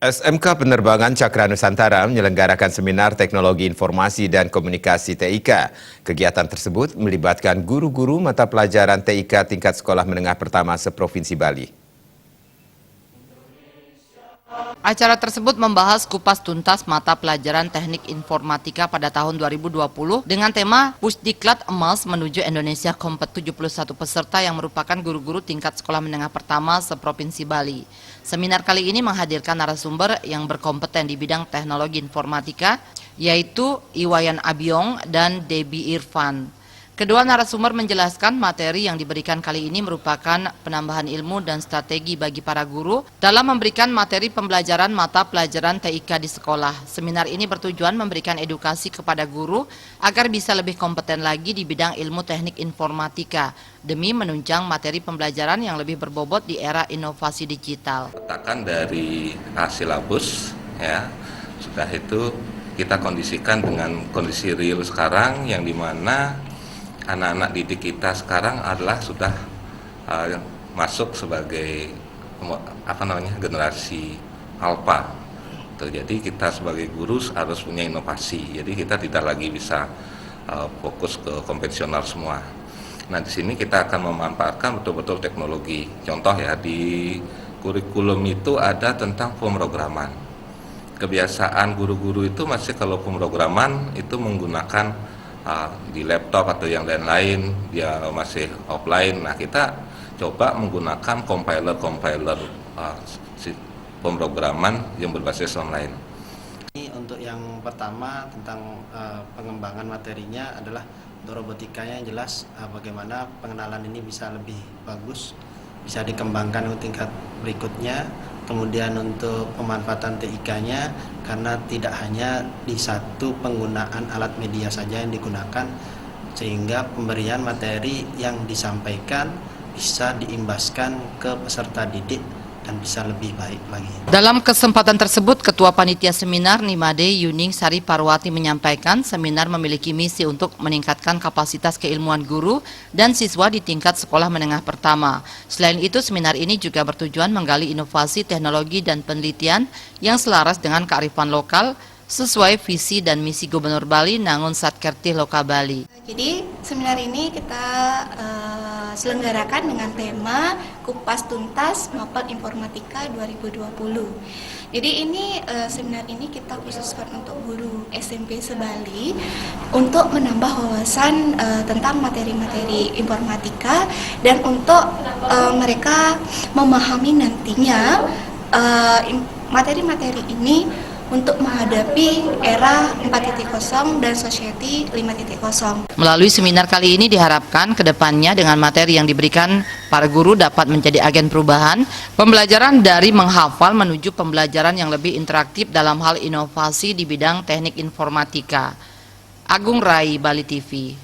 SMK Penerbangan Cakra Nusantara menyelenggarakan seminar teknologi informasi dan komunikasi TIK. Kegiatan tersebut melibatkan guru-guru mata pelajaran TIK tingkat sekolah menengah pertama seprovinsi Bali. Acara tersebut membahas kupas tuntas mata pelajaran teknik informatika pada tahun 2020 dengan tema Pusdiklat Emas menuju Indonesia Kompet 71 peserta yang merupakan guru-guru tingkat sekolah menengah pertama seprovinsi Bali. Seminar kali ini menghadirkan narasumber yang berkompeten di bidang teknologi informatika, yaitu Iwayan Abiong dan Debbie Irfan. Kedua narasumber menjelaskan materi yang diberikan kali ini merupakan penambahan ilmu dan strategi bagi para guru dalam memberikan materi pembelajaran mata pelajaran TIK di sekolah. Seminar ini bertujuan memberikan edukasi kepada guru agar bisa lebih kompeten lagi di bidang ilmu teknik informatika demi menunjang materi pembelajaran yang lebih berbobot di era inovasi digital. Letakkan dari silabus, ya, sudah itu kita kondisikan dengan kondisi real sekarang yang dimana anak-anak didik kita sekarang adalah sudah masuk sebagai generasi alpha. Jadi kita sebagai guru harus punya inovasi. Jadi kita tidak lagi bisa fokus ke konvensional semua. Nah, di sini kita akan memanfaatkan betul-betul teknologi. Contoh ya, di kurikulum itu ada tentang pemrograman. Kebiasaan guru-guru itu masih kalau pemrograman itu menggunakan di laptop atau yang lain-lain, dia masih offline. Nah, kita coba menggunakan compiler pemrograman yang berbasis online. Untuk yang pertama tentang pengembangan materinya adalah untuk robotikanya yang jelas bagaimana pengenalan ini bisa lebih bagus, bisa dikembangkan ke tingkat berikutnya. Kemudian untuk pemanfaatan TIK-nya, karena tidak hanya di satu penggunaan alat media saja yang digunakan, sehingga pemberian materi yang disampaikan bisa diimbaskan ke peserta didik dan bisa lebih baik lagi. Dalam kesempatan tersebut, Ketua Panitia Seminar Nimade Yuning Sari Parwati menyampaikan seminar memiliki misi untuk meningkatkan kapasitas keilmuan guru dan siswa di tingkat sekolah menengah pertama. Selain itu, seminar ini juga bertujuan menggali inovasi teknologi dan penelitian yang selaras dengan kearifan lokal sesuai visi dan misi Gubernur Bali Nangun Satkerti Loka Bali. Jadi seminar ini kita selenggarakan dengan tema Kupas Tuntas Mapel Informatika 2020. Jadi ini seminar ini kita khususkan untuk guru SMP se-Bali untuk menambah wawasan tentang materi-materi informatika dan untuk mereka memahami nantinya materi-materi ini untuk menghadapi era 4.0 dan society 5.0. Melalui seminar kali ini diharapkan ke depannya dengan materi yang diberikan para guru dapat menjadi agen perubahan pembelajaran dari menghafal menuju pembelajaran yang lebih interaktif dalam hal inovasi di bidang teknik informatika. Agung Rai, Bali TV.